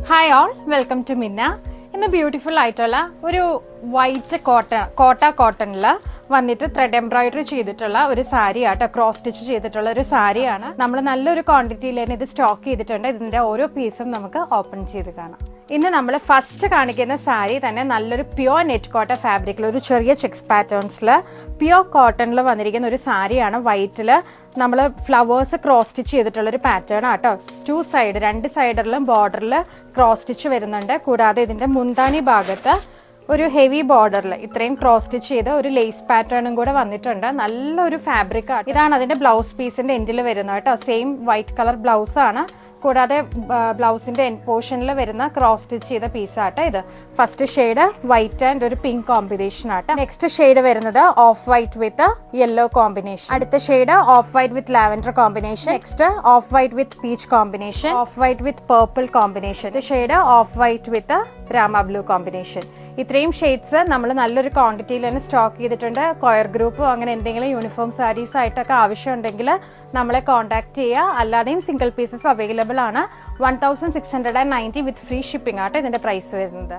Hi all, welcome to Minna. ഇന്ന് beautiful ആയിട്ടുള്ള ഒരു വൈറ്റ് കോട്ടണില് വന്നിട്ട് ത്രെഡ് എംബ്രോയിഡറി ചെയ്തിട്ടുള്ള ഒരു സാരി ആട്ടോ, ക്രോസ് സ്റ്റിച്ച് ചെയ്തിട്ടുള്ള ഒരു സാരിയാണ്. നമ്മൾ നല്ലൊരു ക്വാണ്ടിറ്റിയിൽ തന്നെ ഇത് സ്റ്റോക്ക് ചെയ്തിട്ടുണ്ട്. ഇതിന്റെ ഓരോ പീസും നമുക്ക് ഓപ്പൺ ചെയ്ത് കാണാം. ഇന്ന് നമ്മൾ ഫസ്റ്റ് കാണിക്കുന്ന സാരി തന്നെ നല്ലൊരു പ്യുവർ നെറ്റ് കോട്ടൺ ഫാബ്രിക്കിൽ ഒരു ചെറിയ ചെക്സ് പാറ്റേൺസിൽ പ്യുവർ കോട്ടണിൽ വന്നിരിക്കുന്ന ഒരു സാരിയാണ്. വൈറ്റിൽ നമ്മൾ ഫ്ലവേഴ്സ് ക്രോസ് സ്റ്റിച്ച് ചെയ്തിട്ടുള്ള ഒരു പാറ്റേൺ ആട്ടോ. രണ്ട് സൈഡിലും ബോർഡറിൽ ക്രോസ് സ്റ്റിച്ച് വരുന്നുണ്ട്. കൂടാതെ ഇതിന്റെ മുന്താണി ഭാഗത്ത് ഒരു ഹെവി ബോർഡറിൽ ഇത്രയും ക്രോസ് സ്റ്റിച്ച് ചെയ്ത് ഒരു ലേസ് പാറ്റേണും കൂടെ വന്നിട്ടുണ്ട്. നല്ലൊരു ഫാബ്രിക് ആണ്. ഇതാണ് അതിന്റെ ബ്ലൗസ് പീസിന്റെ എൻഡിൽ വരുന്നത് കേട്ടോ. സെയിം വൈറ്റ് കളർ ബ്ലൗസ് ആണ്. കൂടാതെ ബ്ലൗസിന്റെ എൻഡ് പോർഷനിൽ വരുന്ന ക്രോസ് സ്റ്റിച്ച് ചെയ്ത പീസാട്ടോ ഇത്. ഫസ്റ്റ് ഷെയ്ഡ് വൈറ്റ് ആൻഡ് ഒരു പിങ്ക് കോമ്പിനേഷൻ ആട്ടോ. നെക്സ്റ്റ് ഷെയ്ഡ് വരുന്നത് off white with yellow combination. അടുത്ത shade off white with lavender combination. Next off white with peach combination. Off white with purple combination. Shade off white with രാമ blue combination. ഇത്രയും shades നമ്മൾ നല്ലൊരു ക്വാണ്ടിറ്റിയിൽ തന്നെ stock ചെയ്തിട്ടുണ്ട്. Coir ഗ്രൂപ്പോ അങ്ങനെ എന്തെങ്കിലും യൂണിഫോം സാരീസ് ആയിട്ടൊക്കെ ആവശ്യമുണ്ടെങ്കിൽ നമ്മളെ കോൺടാക്ട് ചെയ്യുക. അല്ലാതെയും സിംഗിൾ പീസസ് അവൈലബിൾ ആണ്. 1690 വിത്ത് ഫ്രീ ഷിപ്പിംഗ് ആട്ടോ ഇതിന്റെ പ്രൈസ് വരുന്നത്.